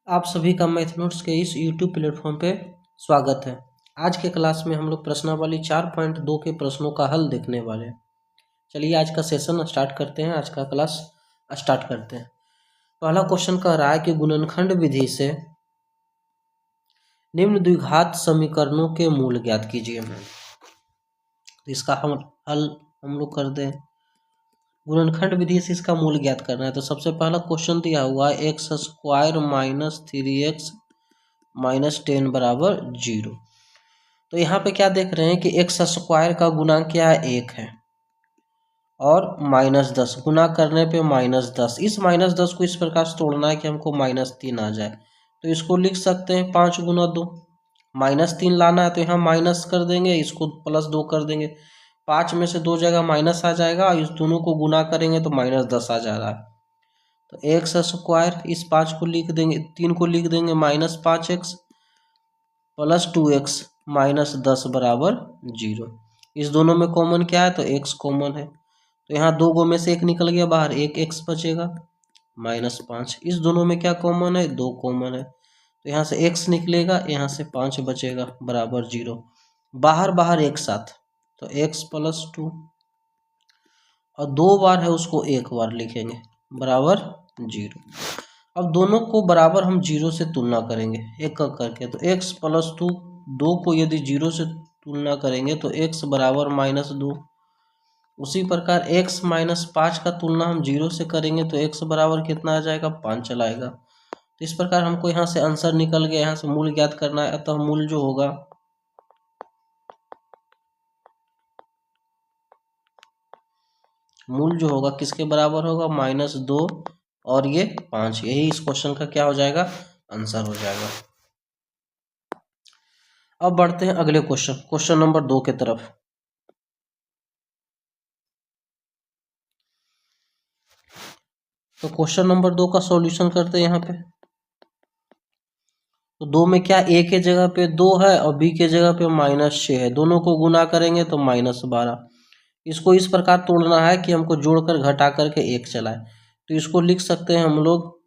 आप सभी का मैथ नोट्स के इस YouTube प्लेटफॉर्म पे स्वागत है। आज के क्लास में हम लोग प्रश्नावली 4.2 के प्रश्नों का हल देखने वाले हैं। चलिए आज का सेशन स्टार्ट करते हैं, आज का क्लास स्टार्ट करते हैं। पहला क्वेश्चन कह रहा है कि गुणनखंड विधि से निम्न द्विघात समीकरणों के मूल ज्ञात कीजिए। तो इसका हम हल हम लोग कर दें। गुणनखंड विधि से इसका मूल ज्ञात करना है। तो सबसे पहला क्वेश्चन दिया हुआ है x square minus 3x minus 10 बराबर 0। तो यहाँ पे क्या देख रहे हैं कि एक्स स्क्वायर का गुणांक क्या है, 1 है, और -10 गुना करने पे -10। इस -10 को इस प्रकार से तोड़ना है कि हमको -3 आ जाए। तो इसको लिख सकते हैं 5 गुना 2। -3 लाना है तो यहाँ माइनस कर देंगे, इसको +2 कर देंगे। 5 में से 2 जगह माइनस आ जाएगा और इस दोनों को गुना करेंगे तो -10 आ जा रहा है। तो एक्स स्क्वायर इस 5 को लिख देंगे, 3 को लिख देंगे -5x प्लस 2x माइनस 10 बराबर 0। इस दोनों में कॉमन क्या है, तो x कॉमन है। तो यहाँ 2 गो में से 1 निकल गया बाहर, 1x बचेगा -5। इस दोनों में क्या कॉमन है, 2 कॉमन है। तो यहाँ से x निकलेगा, यहाँ से 5 बचेगा बराबर 0। बाहर बाहर एक साथ, तो x प्लस 2 और 2 बार है उसको 1 बार लिखेंगे बराबर 0। अब दोनों को बराबर हम 0 से तुलना करेंगे एक एक करके। तो x प्लस 2 को यदि 0 से तुलना करेंगे तो x बराबर -2। उसी प्रकार x माइनस 5 का तुलना हम 0 से करेंगे तो x बराबर कितना आ जाएगा, 5 चला आएगा। तो इस प्रकार हमको यहाँ से आंसर निकल गया। यहाँ से मूल ज्ञात करना है। अतः मूल जो होगा किसके बराबर होगा, -2 और ये 5। यही इस क्वेश्चन का क्या हो जाएगा, आंसर हो जाएगा। अब बढ़ते हैं अगले क्वेश्चन नंबर 2 के तरफ। तो क्वेश्चन नंबर 2 का सॉल्यूशन करते हैं यहाँ पे। तो 2 में क्या a के जगह पे 2 है और b के जगह पे -6 है। दोनों को गुना करेंगे तो -12। इसको इस प्रकार तोड़ना है कि हमको जोड़कर घटा करके 1 चलाए। तो इसको लिख सकते हैं हम लोग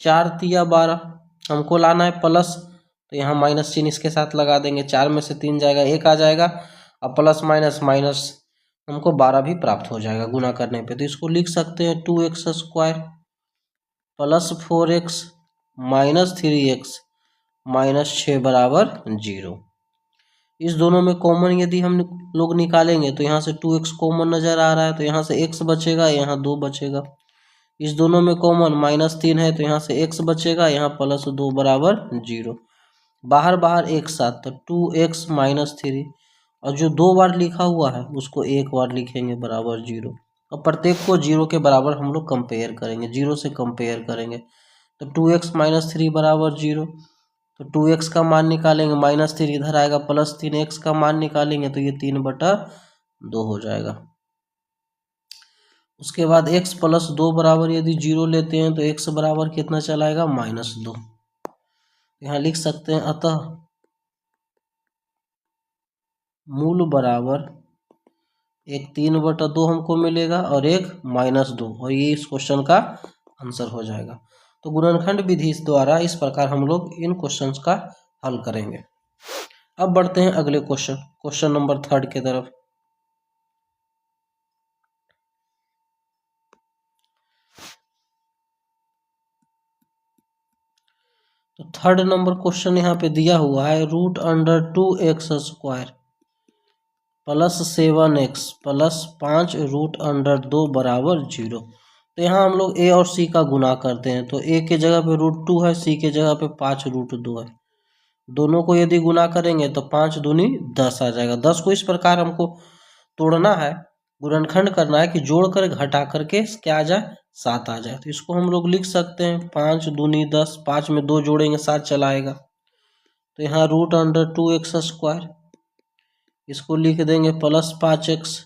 4 तिया 12। हमको लाना है प्लस, तो यहाँ माइनस चिन्ह इसके साथ लगा देंगे। 4 में से 3 जाएगा, 1 आ जाएगा और प्लस माइनस माइनस हमको 12 भी प्राप्त हो जाएगा गुना करने पे। तो इसको लिख सकते हैं 2x square plus 4x minus 3x minus 6 बराबर 0। इस दोनों में कॉमन यदि हम लोग निकालेंगे तो यहाँ से 2x कॉमन नज़र आ रहा है, तो यहाँ से x बचेगा, यहाँ 2 बचेगा। इस दोनों में कॉमन -3 है तो यहाँ से x बचेगा, यहाँ +2 बराबर 0। बाहर बाहर एक साथ, तो 2x माइनस 3 और जो 2 बार लिखा हुआ है उसको 1 बार लिखेंगे बराबर 0। और प्रत्येक को 0 के बराबर हम लोग कंपेयर करेंगे, 0 से कंपेयर करेंगे। तो 2x माइनस 3 बराबर 0। तो 2x का मान निकालेंगे, -3 इधर आएगा, +3 x का मान निकालेंगे तो ये 3/2 हो जाएगा। उसके बाद x प्लस 2 बराबर यदि 0 लेते हैं तो x बराबर कितना चलाएगा, -2। यहाँ लिख सकते हैं अतः मूल बराबर एक 3/2 हमको मिलेगा और एक -2, और ये इस क्वेश्चन का आंसर हो जाएगा। तो गुणनखंड विधि द्वारा इस प्रकार हम लोग इन क्वेश्चंस का हल करेंगे। अब बढ़ते हैं अगले क्वेश्चन नंबर 3 की तरफ। तो 3rd नंबर क्वेश्चन यहाँ पे दिया हुआ है √2x square plus 7x plus 5 √2 बराबर 0। तो यहाँ हम लोग a और c का गुना करते हैं। तो a के जगह पे √2 है, c के जगह पे 5 √2 है। दोनों को यदि गुना करेंगे तो 5 दूनी 10 आ जाएगा। 10 को इस प्रकार हमको तोड़ना है, गुणनखंड करना है कि जोड़ कर घटा करके क्या आ जाए, 7 आ जाए। तो इसको हम लोग लिख सकते हैं 5 दूनी 10, 5 में 2 जोड़ेंगे 7 चला आएगा। तो यहाँ √2x स्क्वायर, इसको लिख देंगे plus 5x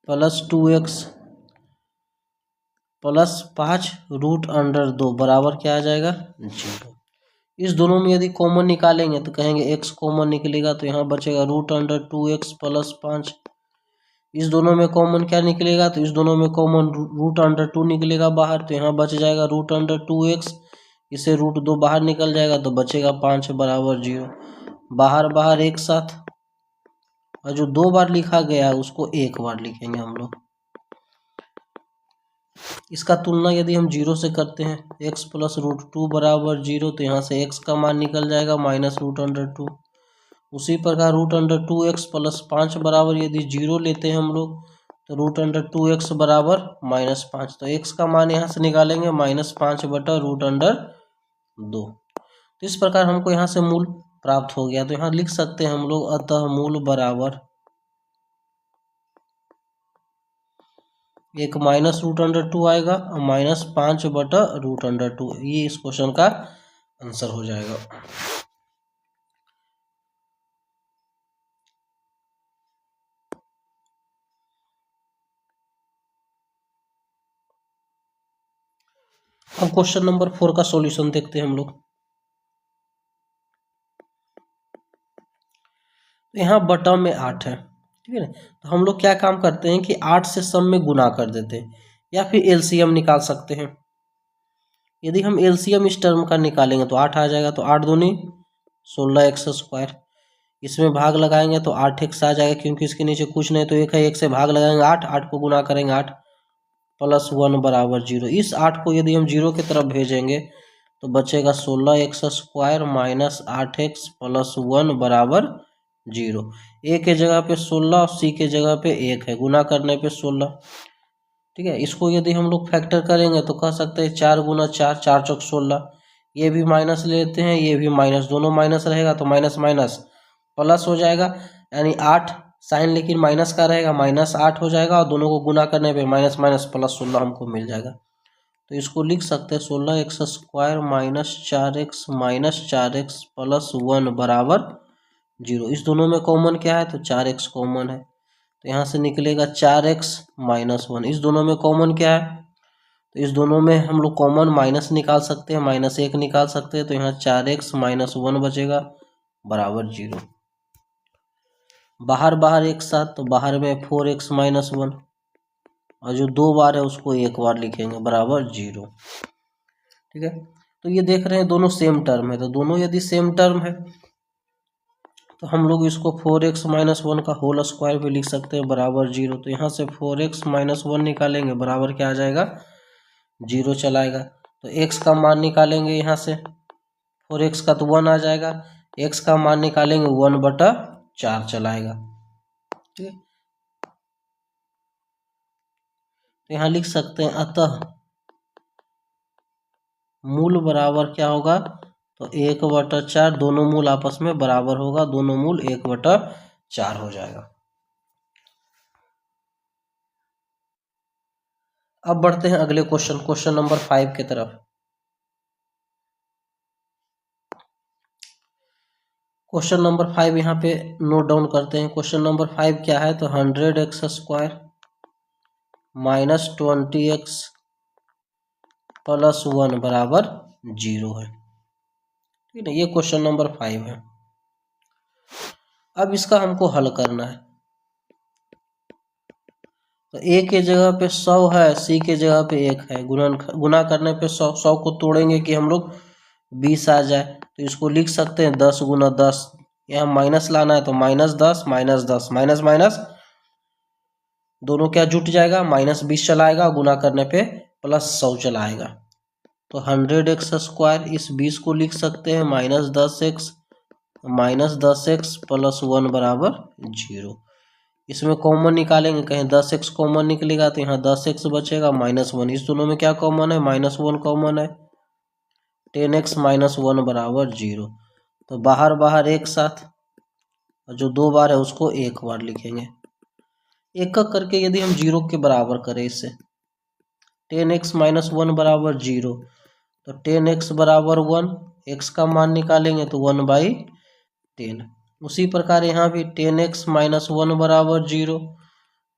plus 2x plus 5 √2 बराबर क्या आ जाएगा, 0। इस दोनों में यदि कॉमन निकालेंगे तो कहेंगे x कॉमन निकलेगा, तो यहाँ बचेगा √2x प्लस 5। इस दोनों में कॉमन क्या निकलेगा, तो इस दोनों में कॉमन √2 निकलेगा बाहर, तो यहाँ बच जाएगा √2x, इसे √2 बाहर निकल जाएगा तो बचेगा 5 बराबर 0। बाहर बाहर एक साथ, और जो 2 बार लिखा गया है उसको 1 बार लिखेंगे हम लोग। इसका तुलना यदि हम 0 से करते हैं, x प्लस √2 बराबर 0, तो यहाँ से x का मान निकल जाएगा माइनस √2। उसी प्रकार √2x प्लस 5 बराबर यदि 0 लेते हैं हम लोग, तो √2x बराबर -5, तो x का मान यहाँ से निकालेंगे -5 बटा √2। तो इस प्रकार हमको यहाँ से मूल प्राप्त हो गया। तो यहाँ लिख सकते हैं हम लोग, अतः मूल बराबर एक माइनस √2 आएगा और -5 बटा √2, ये इस क्वेश्चन का आंसर हो जाएगा। अब क्वेश्चन नंबर 4 का सॉल्यूशन देखते हैं हम लोग। तो यहाँ बटा में 8 है, ठीक है ना। तो हम लोग क्या काम करते हैं कि 8 से सम में गुना कर देते हैं, या फिर एलसीएम निकाल सकते हैं। यदि हम एलसीएम इस टर्म का निकालेंगे तो 8 आ जाएगा, तो 8 दूनी 16x²। इसमें भाग लगाएंगे तो 8x आ जाएगा, क्योंकि इसके नीचे कुछ नहीं तो एक है, एक से भाग लगाएंगे 8, 8 को गुना करेंगे 8 प्लस 1 बराबर 0। इस 8 को यदि हम 0 की तरफ भेजेंगे तो बचेगा 16x² माइनस 8x प्लस 1 बराबर 0। ए के जगह पे 16 और सी के जगह पे 1 है, गुना करने पे 16, ठीक है। इसको यदि हम लोग फैक्टर करेंगे तो कह सकते हैं 4 गुना 4, 4 चौक 16। ये भी माइनस लेते हैं, ये भी माइनस, दोनों माइनस रहेगा तो माइनस माइनस प्लस हो जाएगा, यानी 8 साइन लेकिन माइनस का रहेगा, -8 हो जाएगा, और दोनों को गुना करने पे माइनस माइनस प्लस 16 हमको मिल जाएगा। तो इसको लिख सकते हैं 16x² माइनस 4x प्लस 1 बराबर 0। इस दोनों में कॉमन क्या है, तो 4x कॉमन है, तो यहाँ से निकलेगा 4x माइनस 1। इस दोनों में कॉमन क्या है, तो इस दोनों में हम लोग कॉमन माइनस निकाल सकते हैं, -1 निकाल सकते हैं, तो यहाँ 4x माइनस 1 बचेगा बराबर 0। बाहर बाहर एक साथ, तो बाहर में 4x माइनस 1, और जो 2 बार है उसको 1 बार लिखेंगे बराबर 0, ठीक है। तो ये देख रहे हैं दोनों सेम टर्म है, तो दोनों यदि सेम टर्म है तो हम लोग इसको 4x माइनस 1 का होल स्क्वायर भी लिख सकते हैं बराबर 0। तो यहाँ से 4x माइनस 1 निकालेंगे बराबर क्या आ जाएगा, 0 चलाएगा। तो x का मान निकालेंगे, यहाँ से 4x का तो 1 आ जाएगा, x का मान निकालेंगे 1/4 चलाएगा, ठीक है। तो यहाँ लिख सकते हैं अतः मूल बराबर क्या होगा, तो 1/4, दोनों मूल आपस में बराबर होगा, दोनों मूल 1/4 हो जाएगा। अब बढ़ते हैं अगले क्वेश्चन नंबर 5 की तरफ। क्वेश्चन नंबर 5 यहाँ पे नोट डाउन करते हैं। क्वेश्चन नंबर 5 क्या है, तो 100x² माइनस 20x प्लस 1 बराबर 0 है, ठीक है। ये क्वेश्चन नंबर 5 है। अब इसका हमको हल करना है। तो ए के जगह पे 100 है, सी के जगह पे 1 है, गुना करने पे 100 को तोड़ेंगे कि हम लोग 20 आ जाए, तो इसको लिख सकते हैं 10 गुना 10। यहाँ माइनस लाना है तो -10 -10 माइनस माइनस दोनों क्या जुट जाएगा, -20 चलाएगा, गुना करने पे +100 चलाएगा। तो 100x² इस 20 को लिख सकते हैं -10x प्लस 1 बराबर 0। इसमें कॉमन निकालेंगे, कहीं 10x कॉमन निकलेगा तो यहाँ 10x बचेगा, -1। इस दोनों में क्या कॉमन है, -1 कॉमन है, 10x माइनस 1 बराबर 0। तो बाहर बाहर एक साथ, और जो 2 बार है उसको 1 बार लिखेंगे। एक एक करके यदि हम 0 के बराबर करें इससे, 10x माइनस 1 बराबर 0, तो 10x बराबर 1, x का मान निकालेंगे तो 1/10। उसी प्रकार यहाँ भी 10x माइनस 1 बराबर 0,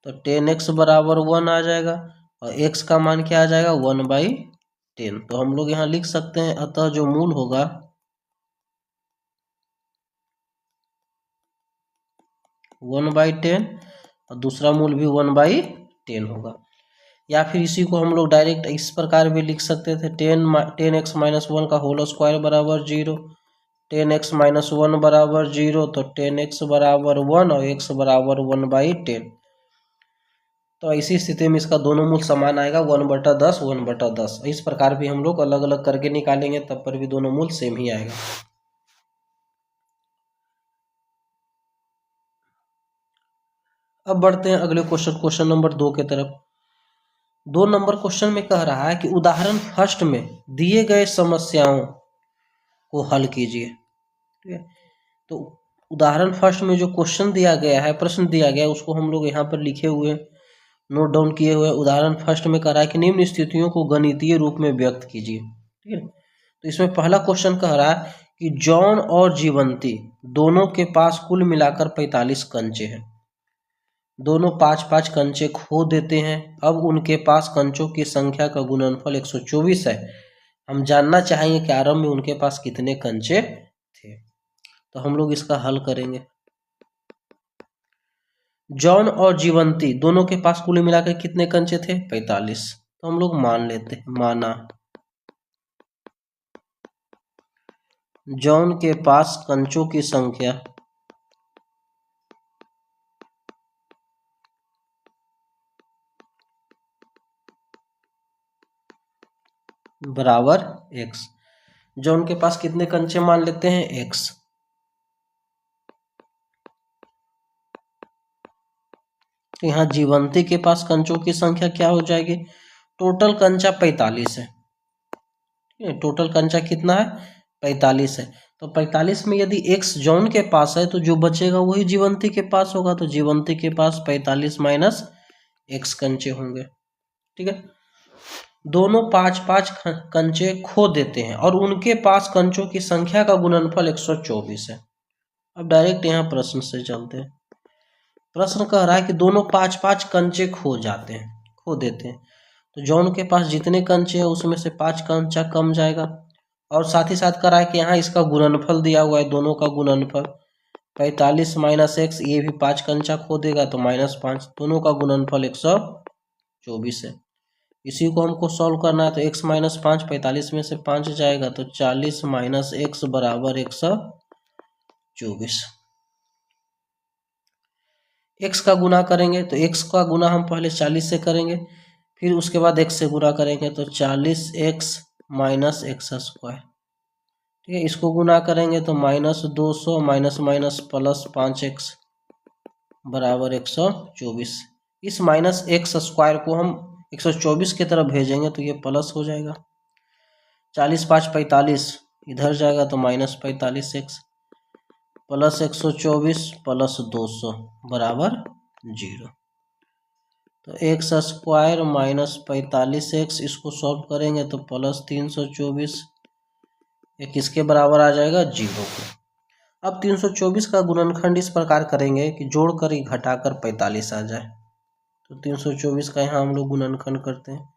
तो 10x बराबर 1 आ जाएगा, और x का मान क्या आ जाएगा, 1/10। तो हम लोग यहाँ लिख सकते हैं अतः जो मूल होगा 1/10, और दूसरा मूल भी 1/10 होगा। या फिर इसी को हम लोग डायरेक्ट इस प्रकार भी लिख सकते थे, 10x - 1 का होल स्क्वायर बराबर 0, 10x - 1 बराबर 0, तो 10x बराबर 1 और x बराबर 1/10। तो इसी स्थिति में इसका दोनों मूल समान आएगा, 1/10 1/10। इस प्रकार भी हम लोग अलग अलग करके निकालेंगे, तब पर भी दोनों मूल सेम ही आएगा। अब बढ़ते हैं अगले क्वेश्चन नंबर 2 के तरफ। 2 नंबर क्वेश्चन में कह रहा है कि उदाहरण फर्स्ट में दिए गए समस्याओं को हल कीजिए। ठीक है, तो उदाहरण फर्स्ट में जो क्वेश्चन दिया गया है, प्रश्न दिया गया है, उसको हम लोग यहाँ पर लिखे हुए नोट डाउन किए हुए। उदाहरण फर्स्ट में कह रहा है कि निम्न स्थितियों को गणितीय रूप में व्यक्त कीजिए। ठीक है, तो इसमें पहला क्वेश्चन कह रहा है कि जॉन और जीवंती दोनों के पास कुल मिलाकर 45 कंचे हैं। दोनों 5-5 कंचे खो देते हैं। अब उनके पास कंचों की संख्या का गुणनफल 124 है। हम जानना चाहेंगे कि आरंभ में उनके पास कितने कंचे थे। तो हम लोग इसका हल करेंगे। जॉन और जीवंती दोनों के पास कुल मिलाकर कितने कंचे थे? 45। तो हम लोग मान लेते हैं, माना जॉन के पास कंचों की संख्या बराबर x। जॉन के पास कितने कंचे मान लेते हैं? x। तो यहाँ जीवंती के पास कंचों की संख्या क्या हो जाएगी? टोटल कंचा 45 है। टोटल कंचा कितना है? 45 है। तो 45 में यदि x जॉन के पास है तो जो बचेगा वही जीवंती के पास होगा। तो जीवंती के पास 45 माइनस x कंचे होंगे। ठीक है, दोनों 5-5 कंचे खो देते हैं और उनके पास कंचों की संख्या का गुणनफल 124 है। अब डायरेक्ट यहाँ प्रश्न से चलते हैं। प्रश्न कह रहा है कि दोनों 5-5 कंचे खो देते हैं। तो जॉन के पास जितने कंचे हैं उसमें से 5 कंचा कम जाएगा। और साथ ही साथ कह रहा है कि यहाँ इसका गुणनफल दिया हुआ है, दोनों का गुणनफल 45 माइनस x, ये भी 5 कंचा खो देगा तो -5, दोनों का गुणनफल 124 है। इसी को हमको सॉल्व करना है। तो x - 5, 45 में से 5 जाएगा तो 40 माइनस x बराबर 124। x का गुना करेंगे तो x का गुना हम पहले 40 से करेंगे, फिर उसके बाद x से गुना करेंगे तो 40x माइनस एक्स स्क्वायर। ठीक है, इसको गुना करेंगे तो -200 माइनस माइनस प्लस 5x बराबर 124। इस माइनस एक्स स्क्वायर को हम 124 की तरफ भेजेंगे तो ये प्लस हो जाएगा। 40 5 45 इधर जाएगा तो -45x प्लस 124 प्लस 200 बराबर 0। तो एक्स स्क्वायर माइनस 45x, इसको सॉल्व करेंगे तो प्लस 324, ये किसके बराबर आ जाएगा? 0 को। अब 324 का गुणनखंड इस प्रकार करेंगे कि जोड़कर ही घटाकर 45 आ जाए। तो 324 का यहाँ हम लोग गुणनखंड करते हैं।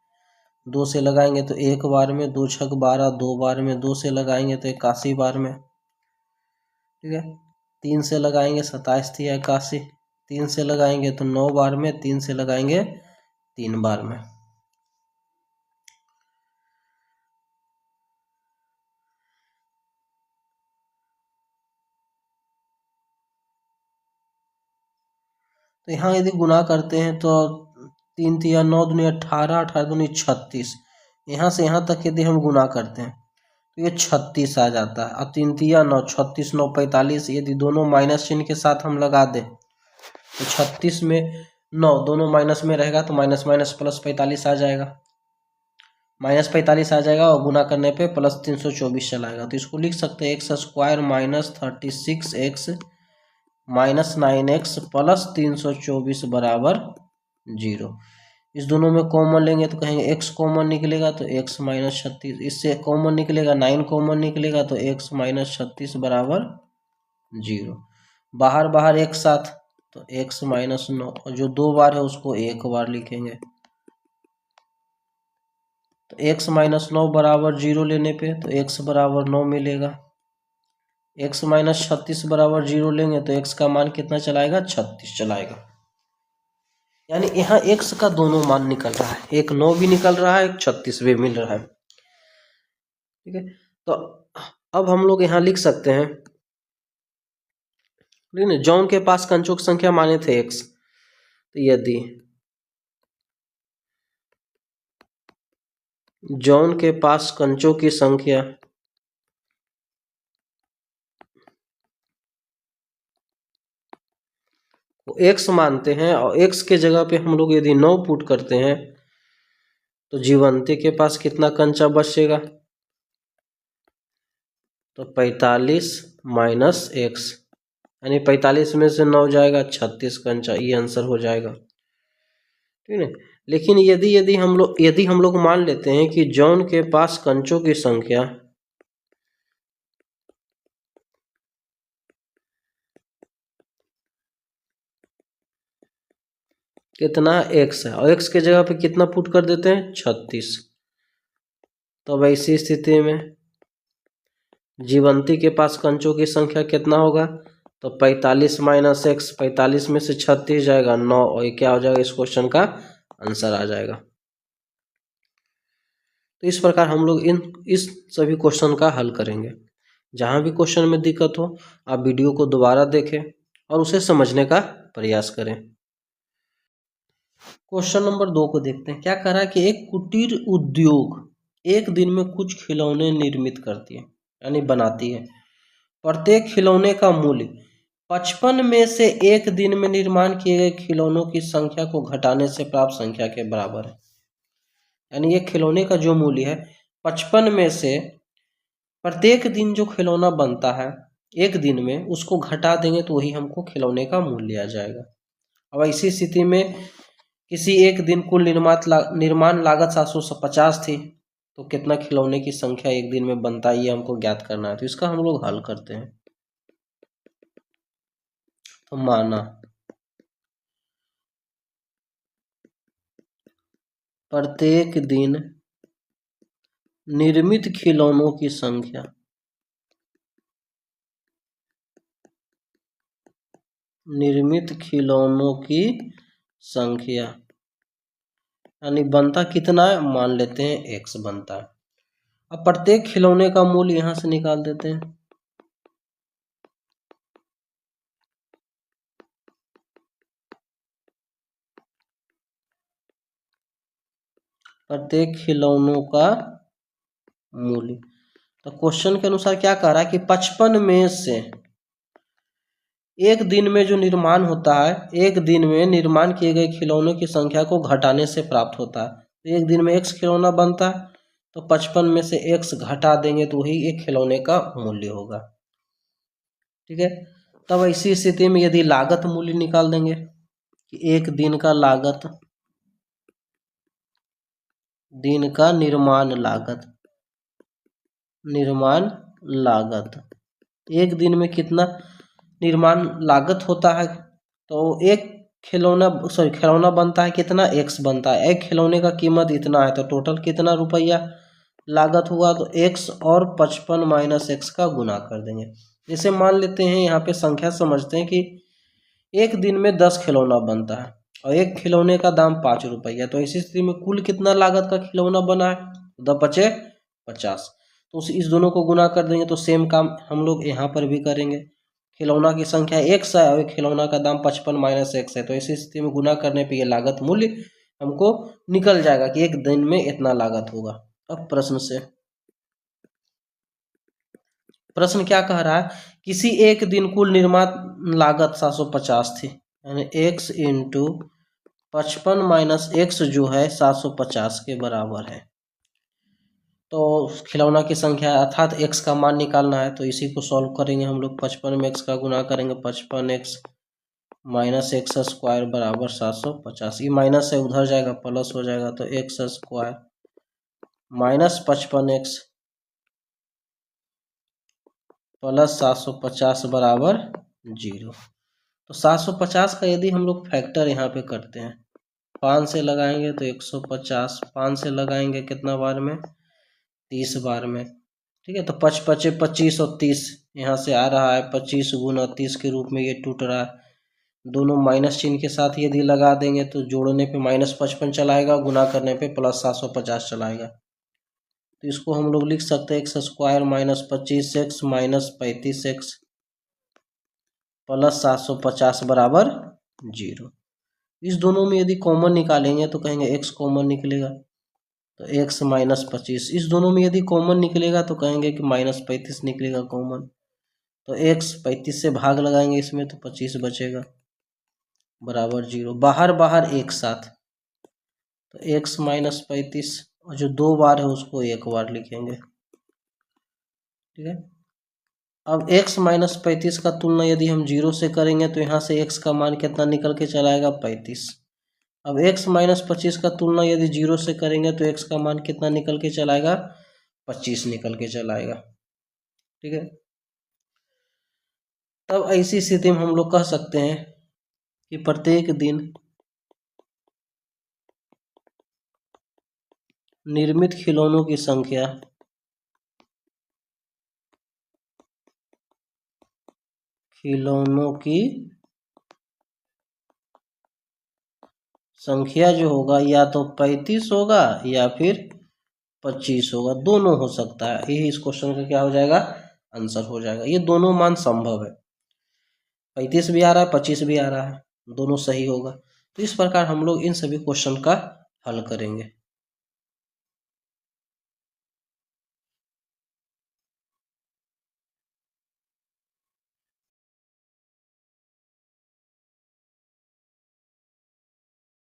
2 से लगाएंगे तो 1 बार में, 2 छक 12, 2 बार में, 2 से लगाएंगे तो 81 बार में। ठीक है, 3 से लगाएंगे 27 थी 81, 3 से लगाएंगे तो 9 बार में, 3 से लगाएंगे 3 बार में। तो यहाँ यदि गुना करते हैं तो 3 तिया 9 दूनी 18, 18 दूनी 36, यहाँ से यहाँ तक यदि हम गुना करते हैं तो ये 36 आ जाता है। अब 3 तिया 9, 36 9 45, यदि दोनों माइनस चिन्ह के साथ हम लगा दें तो 36 में 9 दोनों माइनस में रहेगा तो माइनस माइनस प्लस 45 आ जाएगा, -45 आ जाएगा और गुना करने पे प्लस 324 चलाएगा। तो इसको लिख सकते हैं x square minus 36x minus 9x plus 324 बराबर 0। इस दोनों में कॉमन लेंगे तो कहेंगे x कॉमन निकलेगा तो x माइनस 36, इससे कॉमन निकलेगा 9 कॉमन निकलेगा तो x माइनस 36 बराबर 0। बाहर बाहर एक साथ तो x माइनस 9, और जो 2 बार है उसको 1 बार लिखेंगे तो x माइनस 9 बराबर 0 लेने पे तो x बराबर 9 मिलेगा। x माइनस 36 बराबर 0 लेंगे तो x का मान कितना चलाएगा? 36 चलाएगा। यानी यहाँ x का दोनों मान निकल रहा है, एक 9 भी निकल रहा है, एक 36 भी मिल रहा है। ठीक है, तो अब हम लोग यहाँ लिख सकते हैं, ठीक है, जॉन के पास कंचों की संख्या माने थे x, तो यदि जॉन के पास कंचों की संख्या को x मानते हैं और x के जगह पे हम लोग यदि 9 पुट करते हैं तो जीवंती के पास कितना कंचा बचेगा, तो 45 माइनस x, यानी 45 में से 9 जाएगा 36 कंचा, ये आंसर हो जाएगा। ठीक है, लेकिन यदि हम लोग मान लेते हैं कि जॉन के पास कंचों की संख्या कितना x है और x के जगह पे कितना पुट कर देते हैं 36, तो अब ऐसी स्थिति में जीवंती के पास कंचों की संख्या कितना होगा, तो 45 माइनस x, 45 में से 36 जाएगा 9, और ये क्या हो जाएगा, इस क्वेश्चन का आंसर आ जाएगा। तो इस प्रकार हम लोग इस सभी क्वेश्चन का हल करेंगे। जहाँ भी क्वेश्चन में दिक्कत हो आप वीडियो को दोबारा देखें और उसे समझने का प्रयास करें। क्वेश्चन नंबर 2 को देखते हैं। क्या कह रहा है कि एक कुटीर उद्योग एक दिन में कुछ खिलौने निर्मित करती है, यानी बनाती है। प्रत्येक खिलौने का मूल्य 55 में से एक दिन में निर्माण किए गए खिलौनों की संख्या को घटाने से प्राप्त संख्या के बराबर है। यानी ये खिलौने का जो मूल्य है 55 में से प्रत्येक दिन जो खिलौना बनता है एक दिन में, उसको घटा देंगे तो वही हमको खिलौने का मूल्य आ जाएगा। अब ऐसी स्थिति में किसी एक दिन कुल निर्माण लागत 750 थी, तो कितना खिलौने की संख्या एक दिन में बनता है ये हमको ज्ञात करना है। तो इसका हम लोग हल करते हैं। तो माना प्रत्येक दिन निर्मित खिलौनों की संख्या यानी बनता कितना है, मान लेते हैं x बनता है। अब प्रत्येक खिलौने का मूल्य यहां से निकाल देते हैं। प्रत्येक खिलौनों का मूल्य, तो क्वेश्चन के अनुसार क्या कह रहा है कि 55 में से एक दिन में जो निर्माण होता है, एक दिन में निर्माण किए गए खिलौनों की संख्या को घटाने से प्राप्त होता है। तो एक दिन में x खिलौना बनता है, तो 55 में से x घटा देंगे तो वही एक खिलौने का मूल्य होगा। ठीक है, तब ऐसी स्थिति में यदि लागत मूल्य निकाल देंगे कि एक दिन का लागत, दिन का निर्माण लागत एक दिन में कितना निर्माण लागत होता है, तो एक खिलौना बनता है कितना, x बनता है। एक खिलौने का कीमत इतना है, तो टोटल कितना रुपया लागत हुआ, तो x और 55 माइनस x का गुना कर देंगे। जैसे मान लेते हैं यहाँ पे संख्या समझते हैं कि एक दिन में 10 खिलौना बनता है और एक खिलौने का दाम 5 रुपया, तो इसी स्थिति में कुल कितना लागत का खिलौना बना है, 10 बचे 50, तो इस दोनों को गुना कर देंगे। तो सेम काम हम लोग यहाँ पर भी करेंगे। खिलौना की संख्या x है और एक खिलौना का दाम 55 माइनस x है, तो इसी स्थिति में गुना करने पे ये लागत मूल्य हमको निकल जाएगा कि एक दिन में इतना लागत होगा। अब प्रश्न क्या कह रहा है, किसी एक दिन कुल निर्माण लागत 750 थी, यानी x इंटू 55 माइनस x जो है 750 के बराबर है। तो खिलौना की संख्या अर्थात x का मान निकालना है, तो इसी को सॉल्व करेंगे हम लोग। 55 में x का गुना करेंगे, 55x माइनस एक्स स्क्वायर बराबर 750। ये माइनस है उधर जाएगा प्लस हो जाएगा, तो x square minus 55x plus 750 बराबर 0। तो 750 का यदि हम लोग फैक्टर यहाँ पे करते हैं, 5 से लगाएंगे तो 150, 5 से लगाएंगे कितना बार में, 30 बार में। ठीक है, तो 5 25 और 30 यहाँ से आ रहा है, 25 गुना 30 के रूप में ये टूट रहा है। दोनों माइनस चिन्ह के साथ यदि लगा देंगे तो जोड़ने पे -55 चलाएगा, गुना करने पे +750 चलाएगा। तो इसको हम लोग लिख सकते हैं x² -25x -35x +750 बराबर 0। इस दोनों में यदि कॉमन निकालेंगे तो कहेंगे x कॉमन निकलेगा तो x -25। इस दोनों में यदि कॉमन निकलेगा तो कहेंगे कि -35 निकलेगा कॉमन। तो x 35 से भाग लगाएंगे इसमें तो 25 बचेगा बराबर 0। बाहर बाहर एक साथ तो x -35 और जो 2 बार है उसको एक बार लिखेंगे। ठीक है, अब x -35 का तुलना यदि हम 0 से करेंगे तो यहाँ से x का मान कितना निकल के चला आएगा 35। अब x -25 का तुलना यदि 0 से करेंगे तो x का मान कितना निकल के चला आएगा 25 निकल के चला आएगा। ठीक है, तब ऐसी स्थिति में हम लोग कह सकते हैं कि प्रत्येक दिन निर्मित खिलौनों की संख्या जो होगा या तो 35 होगा या फिर 25 होगा, दोनों हो सकता है। यही इस क्वेश्चन का क्या हो जाएगा आंसर हो जाएगा। ये दोनों मान संभव है, 35 भी आ रहा है 25 भी आ रहा है, दोनों सही होगा। तो इस प्रकार हम लोग इन सभी क्वेश्चन का हल करेंगे।